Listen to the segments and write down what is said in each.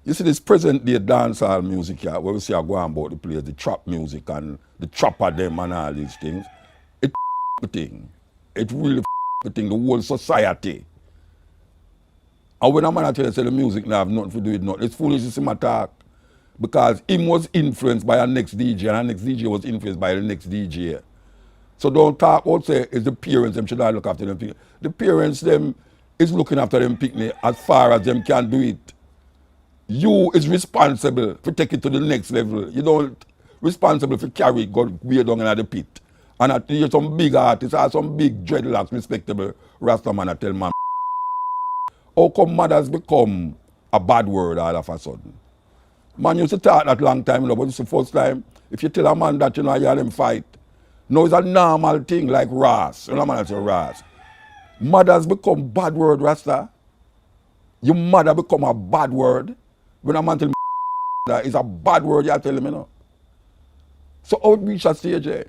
You see this present day dancehall music here, where we see I go on about the players, the trap music and the trapper them and all these things. It the thing. It really the thing, the whole society. And when a man tell you say the music now have nothing to do with nothing, it's foolish to see him attack. Because him was influenced by our next DJ, and our next DJ was influenced by the next DJ. So don't talk about say it's the parents them should not look after them. The parents them is looking after them picnic as far as them can do it. You is responsible for take it to the next level. You don't responsible for carry it go way down in the pit. And I hear some big artists or some big dreadlocks, respectable Rastaman I tell man. How come mothers become a bad word all of a sudden? Man used to talk that long time, you know, but it's the first time. If you tell a man that, you know, you hear them fight. No, it's a normal thing like Ras. You know, man say Ras. Mothers become bad word, Rasta. Your mother become a bad word. When a man tell me that it's a bad word, you tell him, you know. So how it reach a stage, eh?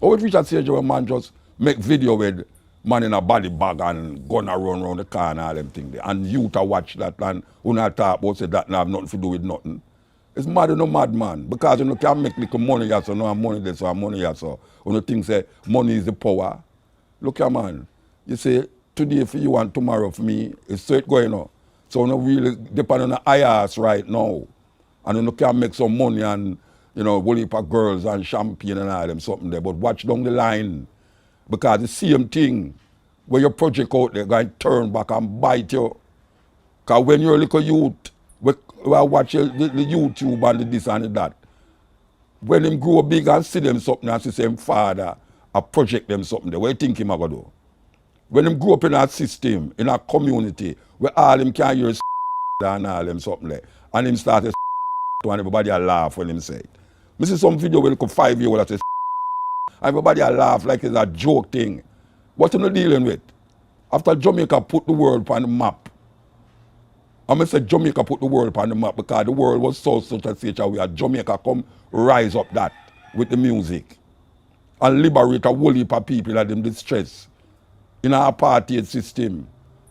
How it reach a stage where man just make video with man in a body bag and gonna run around the car and all them things there. And you to watch that and who not talk about say that now have nothing to do with nothing. It's mad, no mad man. Because you know can make little money here, so no money there, so money here, so when you think say money is the power. Look here man. You say today for you and tomorrow for me, it's straight going on. So you know really depend on the IRS right now. And you can make some money and you know, whole heap of girls and champagne and all them something there. But watch down the line. Because the same thing where your project out there going to turn back and bite you. Because when you're a little youth, we watch the YouTube and the this and the that. When them grow big and see them something and see them father, a project them something there, what you think him going to do? When them grow up in a system, in a community, where all them can hear and all them something there, and him start to and everybody a laugh when him say it. I see some video where look 5 years old that says everybody a laugh like it's a joke thing. What are you dealing with? After Jamaica put the world on the map, I say Jamaica put the world on the map because the world was so such a stage where Jamaica come rise up that with the music and liberate a whole heap of people that them distress in our apartheid system,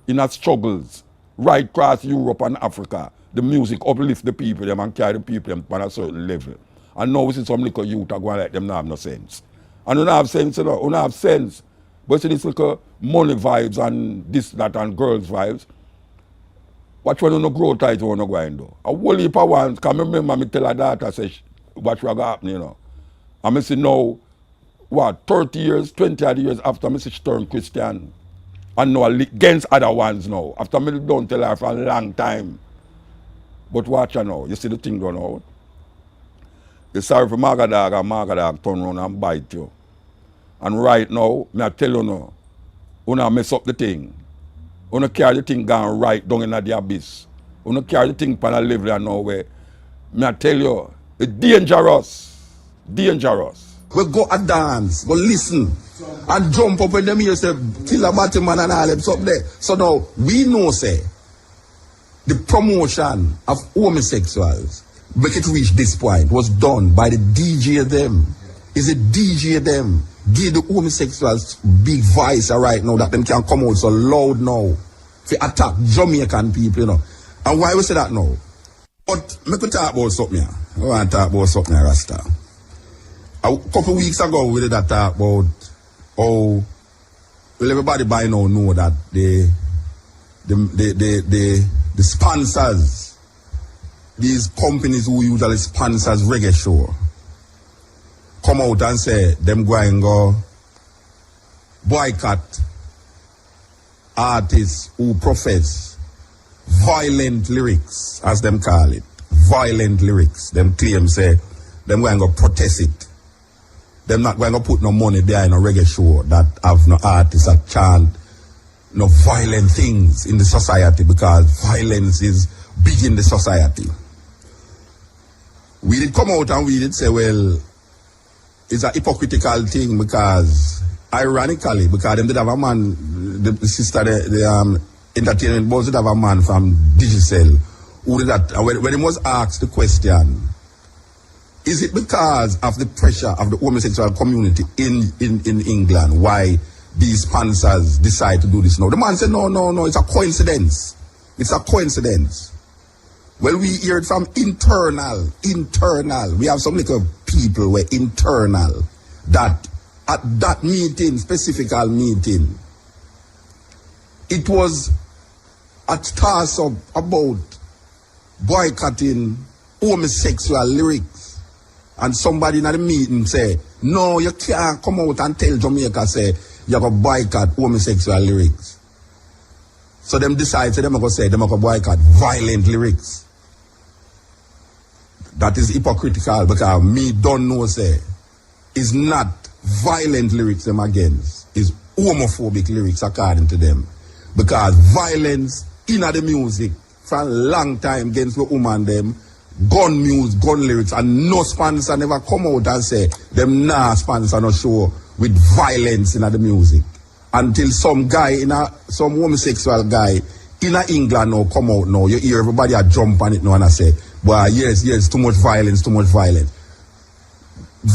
in our struggles, right across Europe and Africa. The music uplift the people them and carry the people them on a certain level. And now we see some little youth are going like them not have no sense. And you don't have sense, you know, you don't have sense. But see this little money vibes and this, that and girls vibes. Watch when you no grow tight when you go in though. A whole heap of ones, because I remember me tell her daughter, say, watch what happen, you know. And I see now, what, 30 years, 20 odd years after I see she turn Christian. And now against other ones now. After I don't tell her for a long time. But watch her now, you see the thing going out. You're sorry for Magadog and Magadog turn around and bite you. And right now, I tell you now, you don't mess up the thing. You don't carry the thing going right down in the abyss. You don't carry the thing on a level and nowhere. I tell you, it's dangerous. Dangerous. We go a dance, go listen, and jump up when them here say, kill a Batman and all them up there. So now, we know say, the promotion of homosexuals, make it reach this point, was done by the DJ them. Is it DJ them? Give the homosexuals big voice right now that them can come out so loud now to attack Jamaican people, you know. And why we say that now? But me could talk about something here. I want to talk about something here, Rasta. A couple of weeks ago we did that talk about how well everybody by now know that the sponsors, these companies who usually sponsors reggae show, come out and say them go and go boycott artists who profess violent lyrics, as them call it. Violent lyrics. Them claim say them go and go protest it. Them not going to put no money behind a reggae show that have no artists that chant no violent things in the society because violence is big in the society. We did come out and we did say, well, it's a hypocritical thing because, ironically, because them did have a man, the sister, the entertainment boss did have a man from Digicel who did that. And when he was asked the question, is it because of the pressure of the homosexual community in England why these sponsors decide to do this now? The man said, no, it's a coincidence. It's a coincidence. Well, we hear it from internal. We have some little people where internal that at that meeting, specific meeting, it was a task of about boycotting homosexual lyrics. And somebody in the meeting say, no, you can't come out and tell Jamaica, say, you're going to boycott homosexual lyrics. So them decide, so them are going to say, them are going to boycott violent lyrics. That is hypocritical because me don't know, say, it's not violent lyrics them against, it's homophobic lyrics according to them. Because violence in the music for a long time against the woman them, gun music, gun lyrics, and no sponsor never come out and say them nah sponsor no show with violence in the music. Until some guy some homosexual guy in England now come out now, you hear everybody a jump on it now and I say, well, yes, too much violence.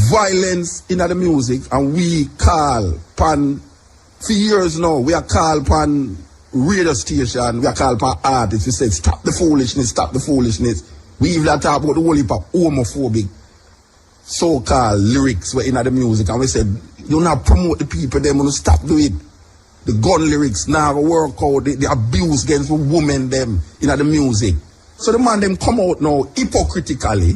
Violence in the music, and we call pan for years now, we are called pan radio station, we are called pan artists, we said stop the foolishness. We even talk about the whole heap of homophobic so-called lyrics were in the music, and we said, you not promote the people, them want to stop do it. The gun lyrics now work out, the abuse against the women them in the music. So the man them come out now hypocritically.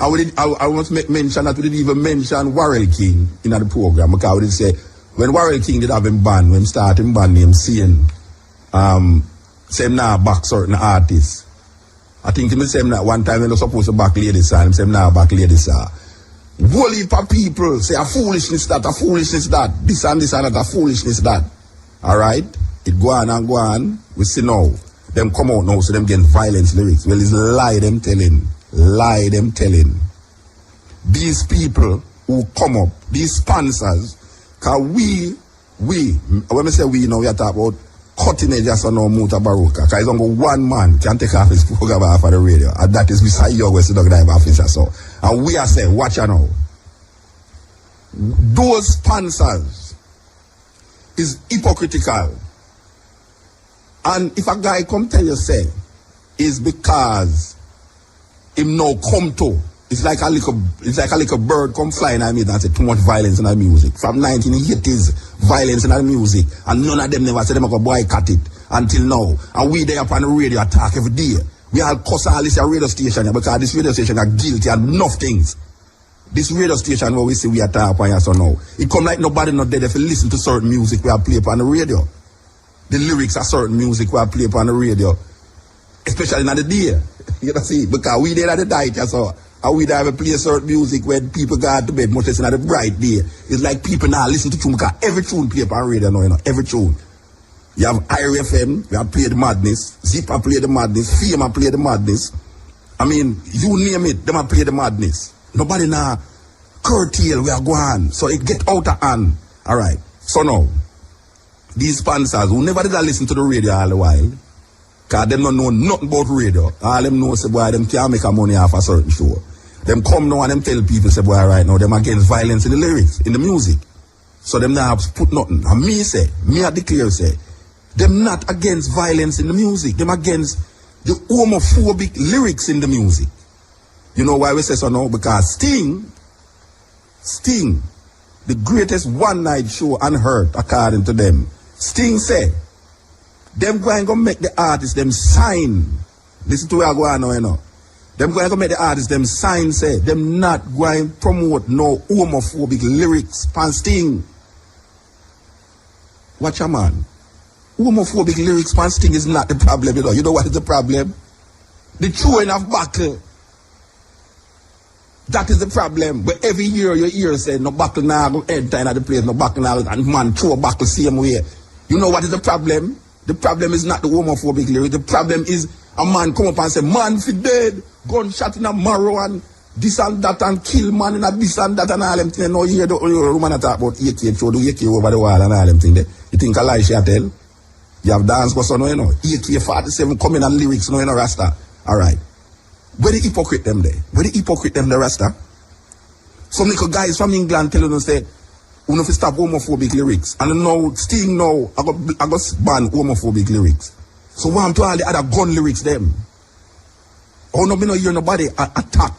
I want to make mention that we didn't even mention Warrell King in the program, because we did say when Warrell King did have him band, when starting band name saying say him now back certain artists. I think him say him that one time when they supposed to back ladies him say him now back ladies whole heap of people say a foolishness that, this and that, a foolishness that. Alright? It go on, we see now. Them come out now, so them getting violence lyrics. Well, it's lie them telling. These people who come up, these sponsors, cause we, when we say we now, we are talking about cutting edge as no Mutabaruka. Cause it's only one man can take off his program off of the radio. And that is Mr. Young West Dog Dive Officer. So, and we are saying, watch out now. Those sponsors is hypocritical. And if a guy come tell you say, it's because him now come to, it's like a little bird come flying at me and say too much violence in the music. From 1980s, violence in the music, and none of them never said them go boycott it until now. And we there upon the radio attack every day. We all cuss all this radio station because this radio station are guilty and enough things. This radio station where we see we attack upon here so now. It come like nobody not dead if you listen to certain music we are play upon the radio. The lyrics are certain music we are play upon the radio. Especially in the day. You know see, because we there at the night, so and we there have play certain music when people go to bed, much less in the bright day. It's like people now listen to tune because every tune play upon radio now, you know, every tune. You have IRFM, we have play the madness, Zipper play the madness, Fame play the madness. I mean, you name it, them play the madness. Nobody now curtail we are going, so it get out of hand. Alright, so now, these sponsors who never did listen to the radio all the while, because them don't know nothing about radio. All them know say boy them can't make a money off a certain show. Them come now and them tell people say boy right now them against violence in the lyrics, in the music. So them not put nothing. And me I declare say, them not against violence in the music. Them against the homophobic lyrics in the music. You know why we say so now? Because Sting, the greatest one-night show unheard according to them. Sting say, them going to make the artists them sign. Listen to where I go on now, you know. Them going to make the artists them sign, say, them not going to promote no homophobic lyrics pan Sting. Watch a man. Homophobic lyrics pan Sting is not the problem, you know. You know what is the problem? The throwing of buckle. That is the problem. But every year you hear say no buckle now go enter in the place, no buckle now, and man throw a buckle same way. You know what is the problem? The problem is not the homophobic lyrics. The problem is a man come up and say, man fi dead, gunshot in a marrow and this and that and kill man in a this and that and all them things. No, you hear the woman talk about AK, throw the AK over the wall and all them things there. You think a lie she tell? You have dance go so no, you know. AK-47 coming and lyrics no, you know, Rasta. Alright. Where the hypocrite them there? Where the hypocrite them the Rasta? Some little guys from England telling us say, we have to stop homophobic lyrics. And now, Sting now, I got ban homophobic lyrics. So what I'm to all the other gun lyrics them? Oh no, me no hear nobody attack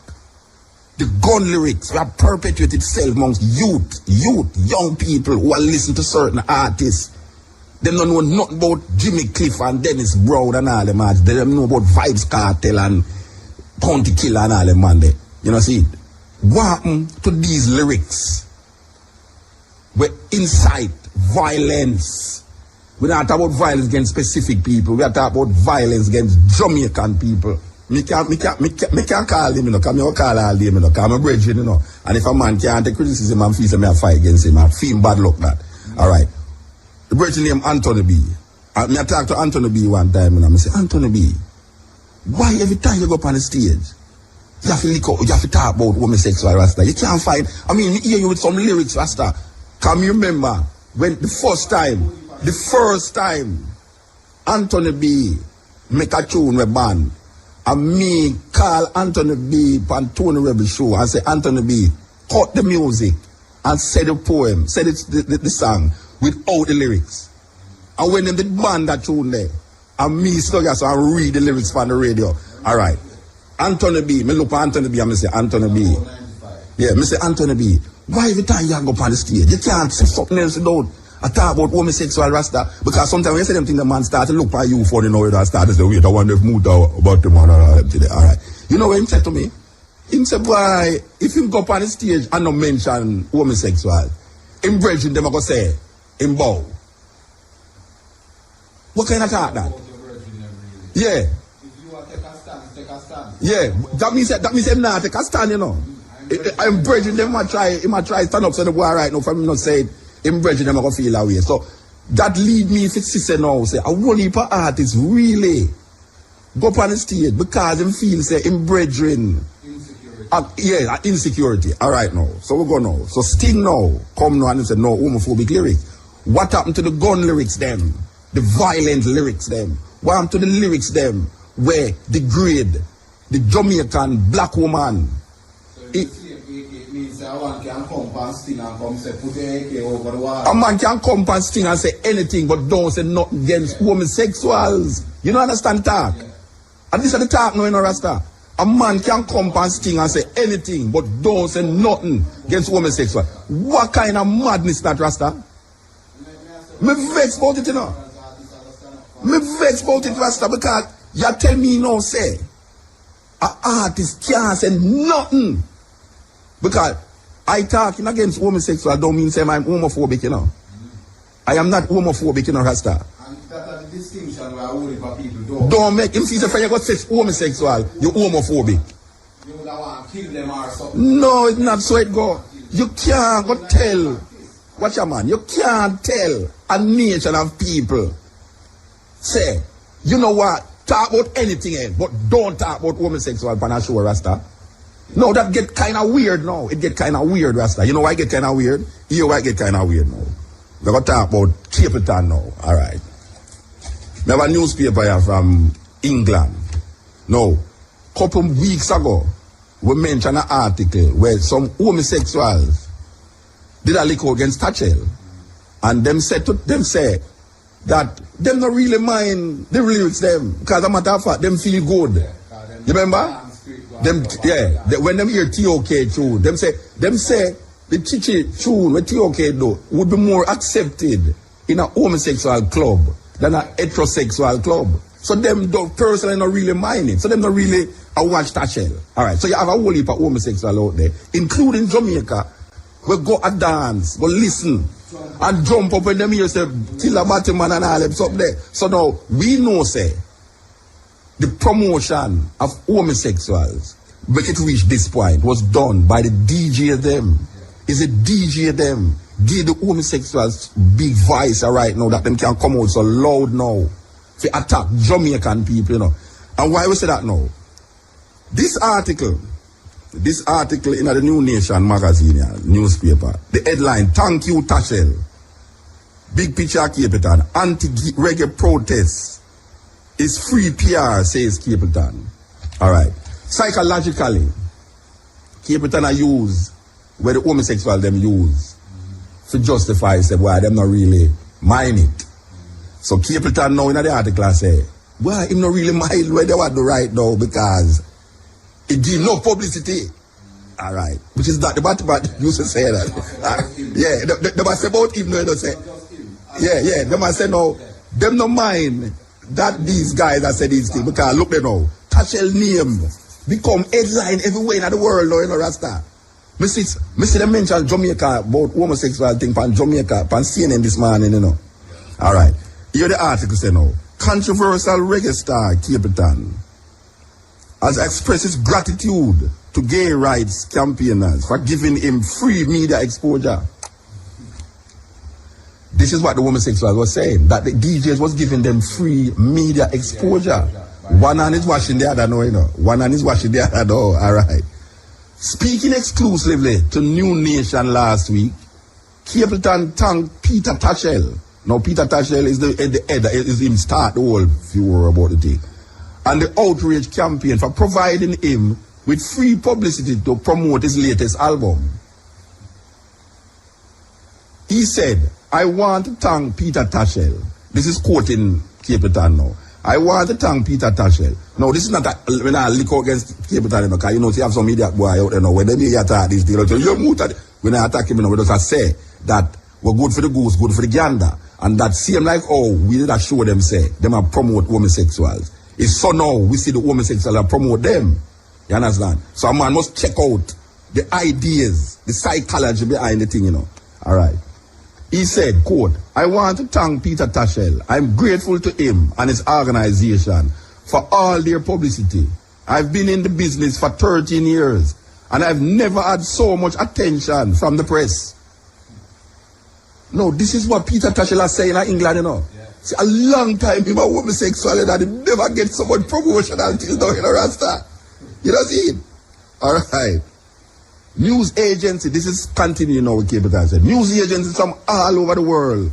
the gun lyrics that perpetuate itself amongst youth, young people who are listening to certain artists. They don't know nothing about Jimmy Cliff and Dennis Brown and all them man. They don't know about Vibes Cartel and County Killer and all them man there. You know, see, what happened to these lyrics? We incite violence. We don't talk about violence against specific people. We are talking about violence against Jamaican people. Me can't call him, you know, come here call all them, you know, come a bridging, you know. And if a man can't take criticism and feel me a fight against him, I feel bad luck that. Alright. The bridging name Anthony B. I talked to Anthony B one time and I say, Anthony B, why every time you go up on the stage, you have to talk about homosexual Rasta? You can't find, I mean, you hear you with some lyrics, Rasta. Can you remember when the first time Anthony B make a tune with band, and me call Anthony B on Tony Rebel show and say, Anthony B, cut the music and say the poem, say the song without the lyrics. And when them did band that tune there, and me study so I read the lyrics from the radio. Alright. Anthony B, me look at Anthony B and me say, Anthony B. Yeah, me say, Anthony B, why every time you go up on the stage, you can't say something else without I talk about homosexual Rasta, because sometimes when you say them things, the man start to look at you for, you know, you start to say, wait, I wonder if moved about the man or today. Alright. You know what he said to me? He said, boy, if you go up on the stage and not mention homosexual, in bridging them, I go say, in bow. What kind of talk that? Yeah. If you want to take a stand. Yeah. That means him not take a stand, you know. I'm bridging them, he might try stand up so the boy right now, for me not say, him bridging them, I go feel that way. So that lead me if it's sister now, say, a whole heap of artists really go up on the stage because them feel say him bridging. Insecurity. Insecurity. Alright now. So we go now. So Sting now come now and say no homophobic lyrics. What happened to the gun lyrics them? The violent lyrics them? What happened to the lyrics them where degrade the Jamaican black woman? A man can come and sting and come say put the AK over the wall. A man can come and sting and say anything but don't say nothing against homosexuals. You don't understand talk? Yeah. And this is the talk now, you know, Rasta. A man can come and sting and say anything but don't say nothing against homosexual. What kind of madness that, Rasta? Me vex about it, you know. Me vex about it, Rasta, because you tell me now, say, an artist can't say nothing. Because I talking against homosexual don't mean say I'm homophobic, you know. I am not homophobic, you know, Rasta. And that's the distinction where only for people don't make him see the friend you got sex homosexual, you homophobic. You would want to kill them or something. No, it's not so it go. You can't go tell. Watch your man, you can't tell a nation of people. Say, you know what? Talk about anything else, but don't talk about homosexual on a show, Rasta. No, that get kind of weird now. It get kind of weird, Rasta. You know why it get kind of weird? Here why it get kind of weird now. We're going to talk about Cape Town now. All right. We have a newspaper here from England. Now, couple weeks ago, we mentioned an article where some homosexuals did a lick against Thatchell. And them say that them not really mind the lyrics them. Because as a matter of fact, them feel good. You remember? When them hear TOK tune, them say the Chichi tune with TOK do would be more accepted in a homosexual club than a heterosexual club. So them don't personally not really mind it. So them not really watch that shell. Alright, so you have a whole heap of homosexual out there, including Jamaica, we go a dance, go listen, and jump up when them hear say Tilla Batman and all them up there. So now we know say the promotion of homosexuals, make it reach this point, was done by the DJ them. Is a DJ them. Give the homosexuals big voice right now that them can come out so loud now to attack Jamaican people, you know. And why we say that now? This article in the New Nation magazine, newspaper, the headline, thank you Thatchell. Big picture Cape Town, anti-reggae protests is free PR, says Cape Town. Alright. Psychologically, Cape Town are used where the homosexual them use to justify say why them not really mind it. So Cape Town now in the article say, well, him not really mind where they want to right now because It give no publicity. All right. Which is that the Batman used to say that. Yeah, they must say about him, no, they don't say. Yeah, they must say no. Them no mind that these guys that say these things, because look they know. Tashel name become headline everywhere in the world now, you know, Rasta. Me see them mention Jamaica about homosexual thing from Jamaica, from CNN this morning, you know. All right. Here the article say now. Controversial reggae star Capleton has expressed his gratitude to gay rights campaigners for giving him free media exposure. This is what the homosexuals were saying, that the DJs was giving them free media exposure. One hand is washing the other, no, you know. One hand is washing the other, no. All right. Speaking exclusively to New Nation last week, Capleton thanked Peter Tashel. Now, Peter Tashel is the head, is him start the whole furor about the thing. And the outrage campaign for providing him with free publicity to promote his latest album. He said, I want to thank Peter Tashel. This is quoting Capleton now. I want to thank Peter Tashel. Now, this is not when I lick against Capleton, because you know, you have some idiot boy out there now, when they be attack this deal, when I attack him, you know, we just say that we're good for the goose, good for the gander. And that same like, oh, we did a show them say, them are promote homosexuals. It's so now we see the homosexuals and promote them. You understand? So a man must check out the ideas, the psychology behind the thing, you know. All right. He said, quote, I want to thank Peter Tashel. I'm grateful to him and his organization for all their publicity. I've been in the business for 13 years and I've never had so much attention from the press. No, this is what Peter Tashel is saying in England, you know. Yeah. See, a long time he was homosexual and he never get so much promotion until now, you know, Rasta. You know, see it? All right. News agency, this is continuing now with Capleton said. News agencies from all over the world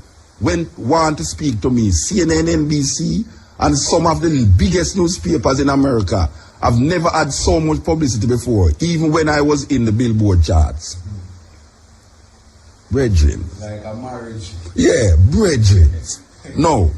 want to speak to me. CNN, NBC, and some of the biggest newspapers in America. I've never had so much publicity before, even when I was in the Billboard charts. Brethren. Like a marriage. Yeah, brethren. No.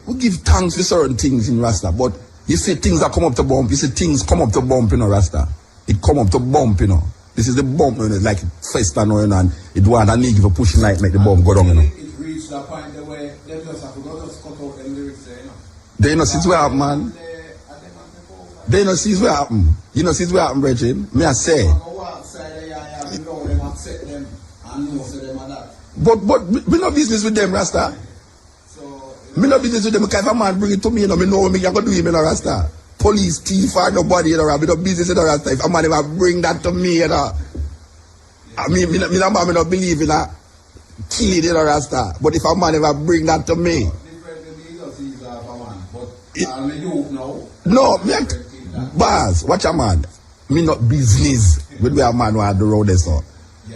We give thanks for certain things in Rasta, but you see things that come up to bump, you see things come up to bump, you know, Rasta. It come up to bump, you know. This is the bump, you know, like festa, you know, and it want a nigga for pushing like make the bump go down, you know. It reached that point where they just have to go just cut out the lyrics there, you know. They know since where happen, man. They know since where happen. You know since where happen, brethren. Me I say. But we no business with them, Rasta. Me no business with them, because if a man bring it to me, you know, me know me, I go do him, you know, Rasta. Police, thief, or nobody, you know, me no business, you know, Rasta. If a man ever bring that to me, you know, I mean, me no believe in a killing, you know, Rasta. But if a man ever bring that to me, no, me, Baz, watch a man. Me not business with where a man want to do road there, so.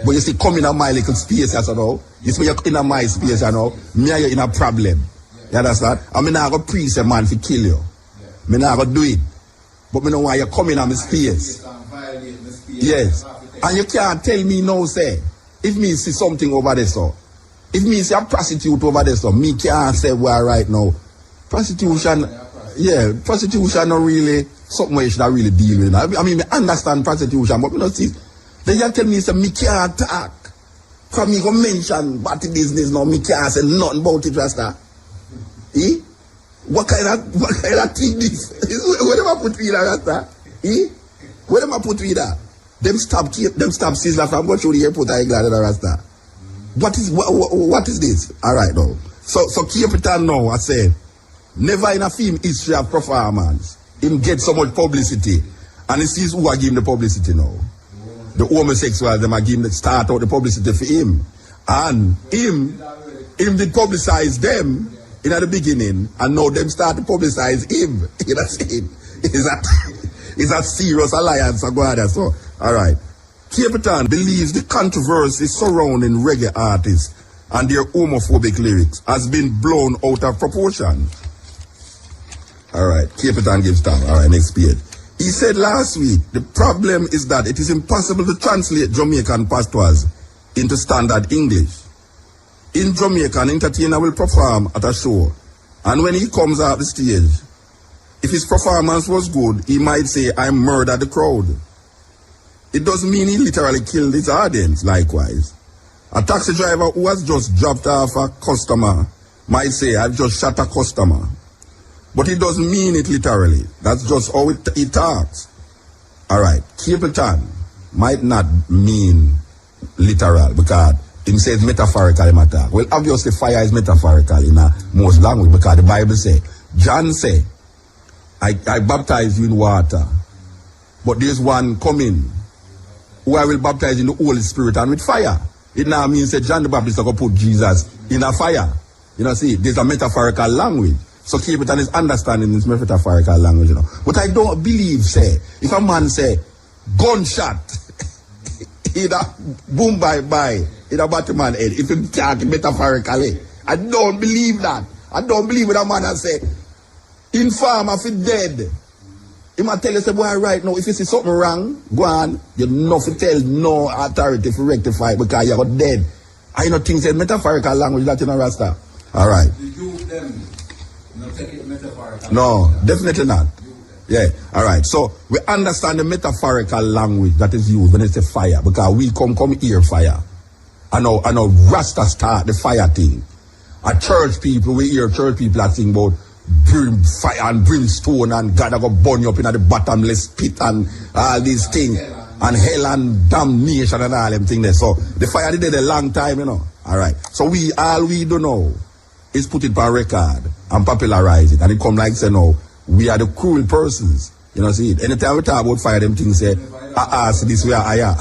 But you see, come in a my little space, you know. You see, you're in a my space, you know. Me and you in a problem. You understand? I mean, I go preach a man to kill you. Me not go do it. But me know why you come in a my space. Yes. And you can't tell me no, say. If me see something over there, so. If me see a prostitute over there, so. Me can't say where right now. Prostitution, yeah, prostitution not really something where you should really deal with. I mean, I understand prostitution, but me not see. They just tell me, say, me can't talk. Because me go mention body business now, me can't say nothing about it, Rasta. Eh? What kind of thing this? Where them I put me there, Rasta? Eh? Where them I put me there? Them stop Sizzler from going through the airport of England, Rasta. What is this? All right, now. So Capleton now, I said, never in a film history of performance, him get so much publicity. And he sees who are giving the publicity now. The homosexuals, them are giving the start out the publicity for him. And him did publicize them in the beginning, and now them start to publicize him. You know what I'm saying? It's a serious alliance. So, all right. Capleton believes the controversy surrounding reggae artists and their homophobic lyrics has been blown out of proportion. All right. Capleton gives time. All right, next page. He said last week, the problem is that it is impossible to translate Jamaican patois into standard English. In Jamaica, an entertainer will perform at a show, and when he comes out the stage, If his performance was good, he might say, I murdered the crowd. It doesn't mean he literally killed his audience, likewise. A taxi driver who has just dropped off a customer might say, I've just shot a customer. But it doesn't mean it literally. That's just how he talks. Alright, Capleton might not mean literal because him says metaphorical in attack. Well, obviously fire is metaphorical in most language because the Bible say, John say, I baptize you in water, but there's one coming who I will baptize in the Holy Spirit and with fire. It now means that John the Baptist is going to put Jesus in a fire. You know, see, there's a metaphorical language. So Capleton is understanding this metaphorical language, you know. But I don't believe, say, if a man say, gunshot, either boom bye, either Batman head, if him talk metaphorically. I don't believe that. I don't believe what a man has say, inform if he dead. He might tell you, say, boy, right now, if you see something wrong, go on, you know to tell no authority to rectify it because you're dead. I know things in metaphorical language that you know, Rasta. All right. Take it metaphorical. No, definitely not. Yeah, all right. So we understand the metaphorical language that is used when it's a fire because we come here fire. I know Rasta start the fire thing. At church people, we hear church people that sing about fire and brimstone and God go burn you up in the bottomless pit and all these things and hell and damnation and all them things there. So the fire did it a long time, you know. All right. So all we do know is put it on record and popularize it. And it come like say no, we are the cruel persons. You know, see it. Anytime we talk about fire, them things say, see this way I are.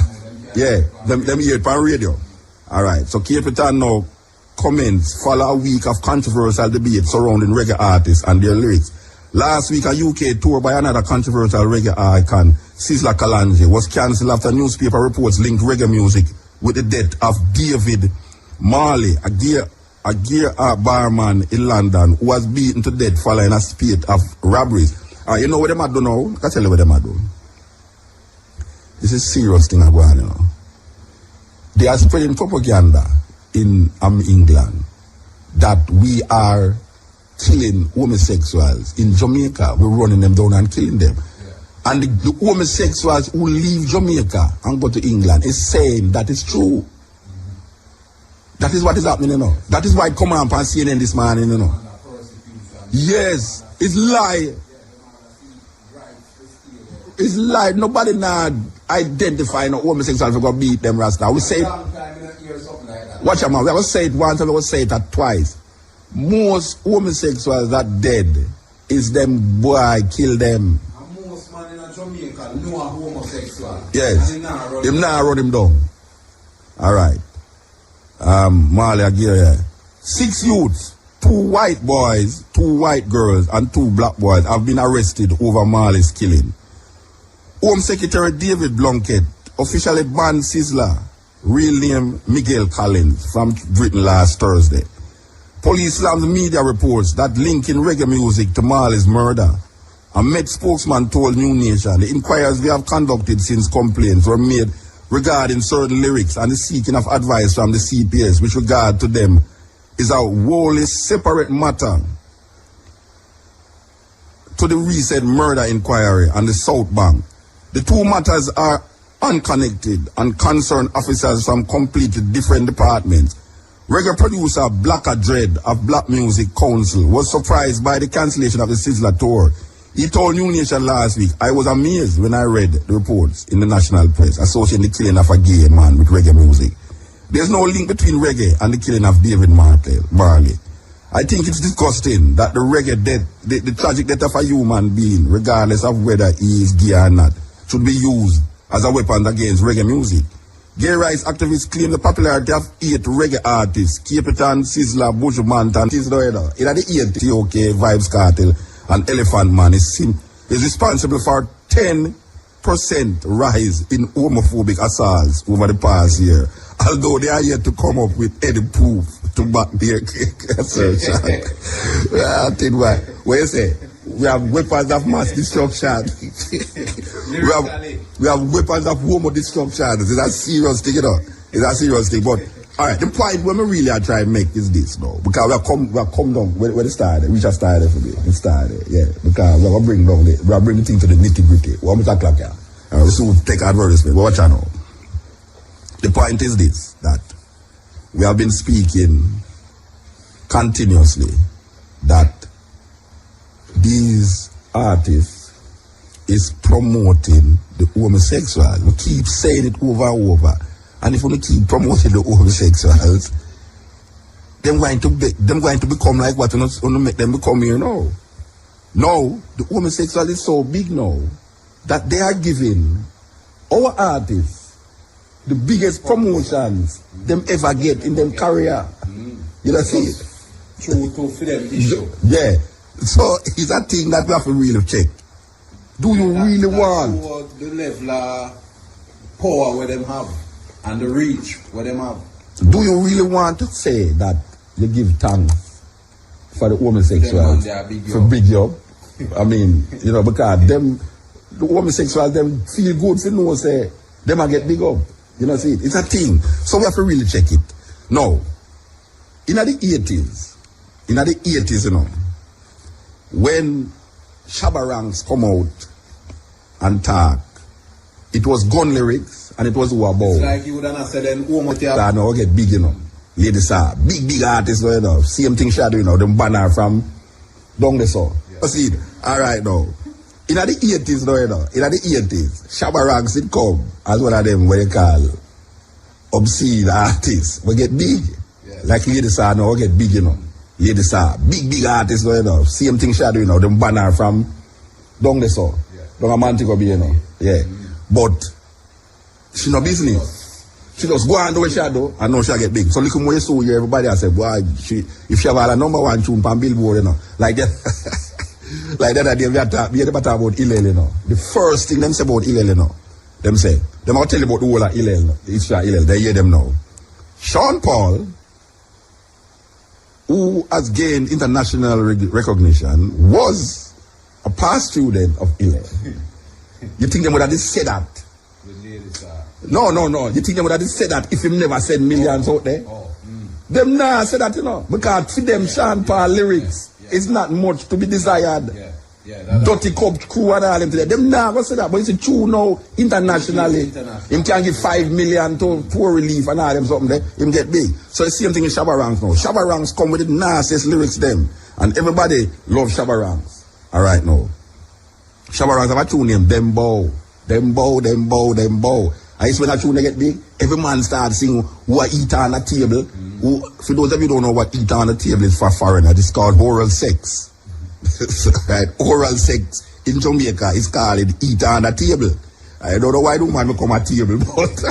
Yeah, them hear it on radio. All right. So Capleton now comments follow a week of controversial debate surrounding reggae artists and their lyrics. Last week, a UK tour by another controversial reggae icon, Sizzla Kalonji, was cancelled after newspaper reports linked reggae music with the death of David Marley, a gear barman in London who was beaten to death following a spate of robberies. You know what them are doing now? I can tell you what them are doing. This is serious thing going on, you know. They are spreading propaganda in England that we are killing homosexuals. In Jamaica, we're running them down and killing them. Yeah. And the homosexuals who leave Jamaica and go to England is saying that is true. That is what is happening, you know. That is why it come on CNN this morning, you know. Yes, it's lie. It's lie. Nobody now identify no homosexuals who go beat them Rasta. We say watch out, man. We will say it once and we will say it twice. Most homosexuals that dead is them boy kill them. And most man in Jamaica know a homosexual. Yes. Them now run him down. Alright. Marley Aguirre, yeah. 6 youths, 2 white boys, 2 white girls, and 2 black boys have been arrested over Marley's killing. Home Secretary David Blunkett officially banned Sizzla, real name Miguel Collins, from Britain last Thursday. Police slammed media reports that linking reggae music to Marley's murder. A Met spokesman told New Nation the inquiries we have conducted since complaints were made regarding certain lyrics and the seeking of advice from the CPS with regard to them is a wholly separate matter to the recent murder inquiry on the South Bank. The 2 matters are unconnected and concern officers from completely different departments. Reggae producer Blacker Dread of Black Music Council was surprised by the cancellation of the Sizzla tour. He told New Nation last week, I was amazed when I read the reports in the national press associating the killing of a gay man with reggae music. There's no link between reggae and the killing of David Marley. I think it's disgusting that the reggae death, the tragic death of a human being, regardless of whether he is gay or not, should be used as a weapon against reggae music. Gay rights activists claim the popularity of 8 reggae artists, Capleton, Sizzla, Bushman, and Tisdoeda, in the 8 TOK, Vibes Cartel, and Elephant Man is responsible for 10% rise in homophobic assaults over the past year, although they are yet to come up with any proof to back their assertion. What you say? We have weapons of mass destruction. we have weapons of homo destruction. It's a serious thing, you know. It's a serious thing. But Alright, the point where we really are trying to make is this now. Because we have come down where it started. We just started for me. It started, yeah. Because we have bring the thing to the nitty gritty. What we talk like here. So take advertisement. Watch out now. The point is this, that we have been speaking continuously that these artists is promoting the homosexual. We keep saying it over and over. And if we keep promoting the homosexuals, them going to become like what we want to make them become here now. Now, the homosexual is so big now that they are giving our artists the biggest promotions them ever get in them career. You know see it? True for them issue. Yeah. So it's a thing that we have to really check. Do you really want the level of power where them have and the reach where them have? Do you really want to say that you give thanks for the homosexuals for big job? I mean, you know, because them the homosexuals them feel good for no say them a get big up. You know see it? It's a thing. So we have to really check it. Now, in the 80s, you know, when Shabba Ranks come out and talk, it was gun lyrics and it was who about. It's like you would have said then I know get big, you know. Ladies are big artists, you know. Same thing Shadow, you know, them banner from down the south. Yeah. See it? Alright now. In the 80s though, you know, in the 80s, Shabba Ranks did come as one of them what you call obscene artists. We get big. Yeah. Like ladies are now get big, you know. Ladies are big artists, you know. Same thing Shadow, you know, them banner from down the south. Yeah. Down a Montego Bay, you know. Yeah. But she no business. She just go and do what she do and now she get big. So look at what you saw here, everybody has said, boy, if she have a number one tune on Billboard, you know, like that. Like that day we had talk about Hillel, you know. The first thing them say about Hillel, you know. Them say, them will tell you about the whole of Hillel, Israel Hillel, they hear them now. Sean Paul, who has gained international recognition, was a past student of Hillel. You think them would have said that? No. You think them would have said that if him never said millions out there? Them nah say that, you know. Because for them Sean Paul lyrics is not much to be desired. Dirty Cup crew and all them today. Them nah go say that. But it's true now internationally. Him can give 5 million to poor relief and all them something there. Him get big. So the same thing in Shabba Ranks now. Shabba Ranks come with the nastiest lyrics them. And everybody love Shabba Ranks. Alright now. Shabba Ranks have a tune named Them Bow. And it's when that tune get big, every man starts singing who are eat on a table. Who, for those of you who don't know what eat on a table is for foreigner, it's called oral sex. Right? Oral sex in Jamaica is called eat on a table. I don't know why the man become a table, but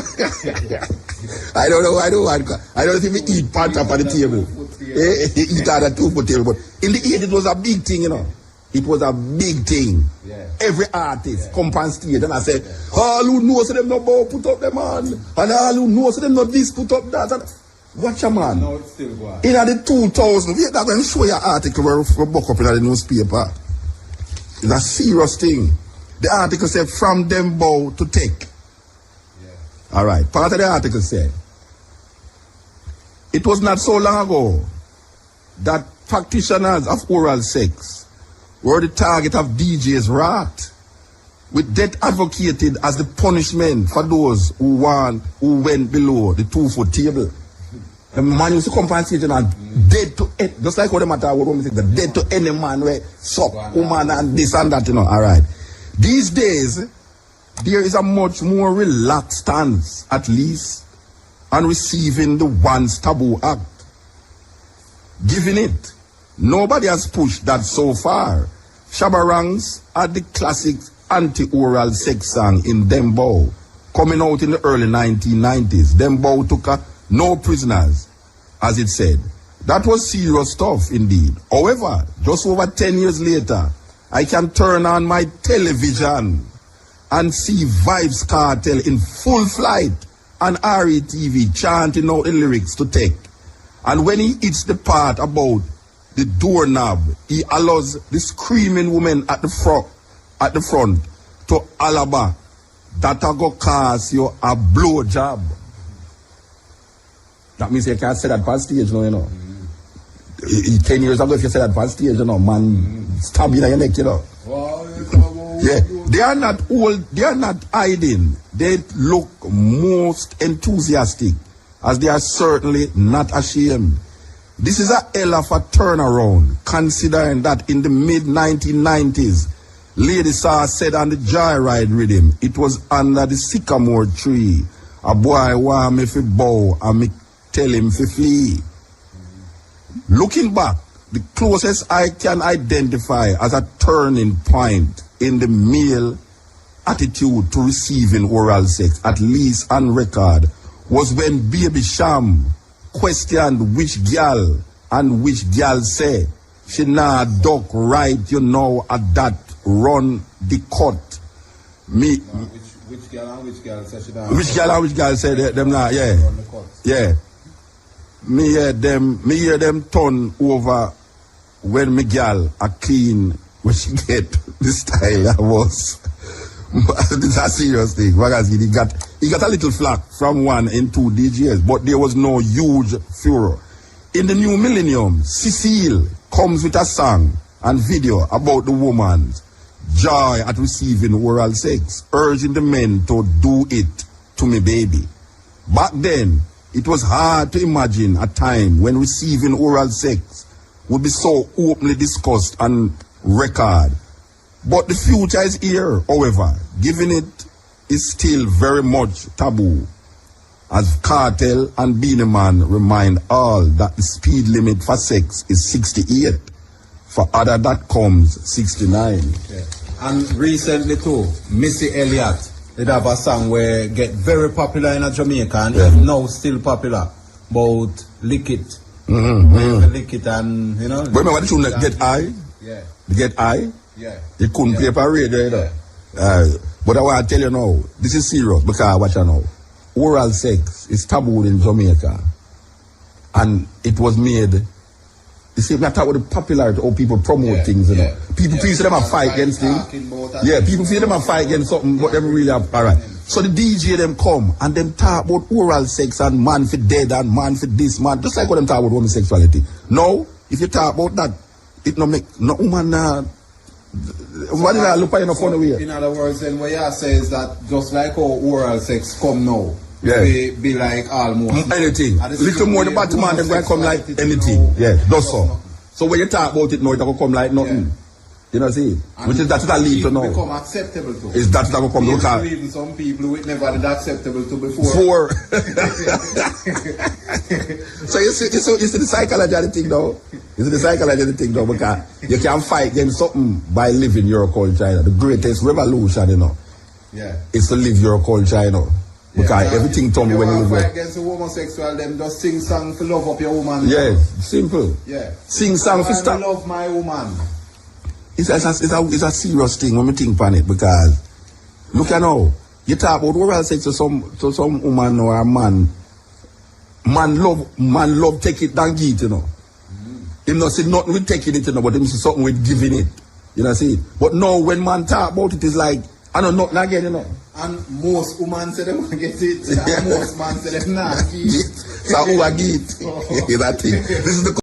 I don't know why the man, I don't think we eat part up on the table. Eat on a 2-foot table, but in the 80s it was a big thing, you know. It was a big thing. Yeah. Every artist come on stage and I said, all who knows them no bow put up them on. And all who knows them no this put up that. And watch a man. No, it's still going. In the 2000, we are going to show you an article where we book up in the newspaper. It's a serious thing. The article said, from them bow to take. Yeah. Alright, part of the article said, it was not so long ago that practitioners of oral sex were the target of DJ's wrath, with death advocated as the punishment for those who went below the 2-foot table. The man used to come on stage and dead to it, just like what the matter what women say, the dead to any man where suck woman and this and that, you know. Alright. These days, there is a much more relaxed stance, at least, on receiving the once taboo act. Given it. Nobody has pushed that so far. Shabba Ranks had the classic anti-oral sex song in Dembow, coming out in the early 1990s. Dembow took no prisoners, as it said. That was serious stuff indeed. However, just over 10 years later, I can turn on my television and see Vibes Cartel in full flight on RETV chanting out the lyrics to take. And when he hits the part about the doorknob, he allows the screaming woman at the front to alaba that I go cause you a blow job. That means you can't say that on stage, no, you know. 10 years ago, if you say that on stage, you know, man, stab you in your neck, you know. Yeah, they are not old, they are not hiding. They look most enthusiastic, as they are certainly not ashamed. This is a hell of a turnaround, considering that in the mid-1990s, Lady Saw said on the Joyride rhythm, it was under the sycamore tree. A boy want me fi bow and me tell him fi flee. Looking back, the closest I can identify as a turning point in the male attitude to receiving oral sex, at least on record, was when Baby Sham questioned which girl and which girl say she nah duck right, you know, at that run the cut. Me which girl and which girl say she nah which girl and which girl say them nah, yeah. Run the cut. Yeah. Me hear them turn over when me girl a clean when she get the style I was. This is a serious thing. He got a little flack from 1 and 2 DJs, but there was no huge furor. In the new millennium, Cecile comes with a song and video about the woman's joy at receiving oral sex, urging the men to do it to me baby. Back then, it was hard to imagine a time when receiving oral sex would be so openly discussed on record. But the future is here, however, given it is still very much taboo, as Cartel and Beenie Man remind all that the speed limit for sex is 68. For other that comes 69. Yeah. And recently too, Missy Elliott did have a song where get very popular in Jamaica and is now still popular about lick it. Lick it and you know. Remember what the tune Get High? Yeah. Get High? Yeah. It couldn't play for radio, you know. But I want to tell you now, this is serious because watch you know. Oral sex is taboo in Jamaica. And it was made. You see, we are talking about the popularity of people promote things, you know. People feel them a fight against things. Yeah, people feel them a fight against something, but them really have, alright. So the DJ them come and them talk about oral sex and man for dead and man for this, man. Just like what them talk about homosexuality. No, if you talk about that, it no make no woman what did I look at in a funny way? In other words, then what you say is that just like how oral sex come now, be like almost anything. Little more the bottom man, them going to come like anything. Yeah, that's so. So when you talk about it now, it will come like nothing. Yeah. You know, see? Which is that's what I lead to now. Become acceptable to. Is that what will come to look even some people who never did acceptable to before. So you see the psychology of the thing though. You see the psychology of the thing though, because you can fight against something by living your culture. The greatest revolution, you know, is to live your culture, you know. Because everything told me when you live fight against the homosexual, them just sing song for love up your woman. Yeah, simple. Yeah. Sing song for stop. Love my woman. It's a serious thing when we think on it, because look at now, you talk about oral sex to some woman or a man. Man love take it than give it, you know. Him not say nothing with taking it, you know, but him say something with giving it. You know see? But now when man talk about it, it's like I don't know nothing again, you know. And most women say them get it, and most men say them not give it. So who I give it? That thing. This is the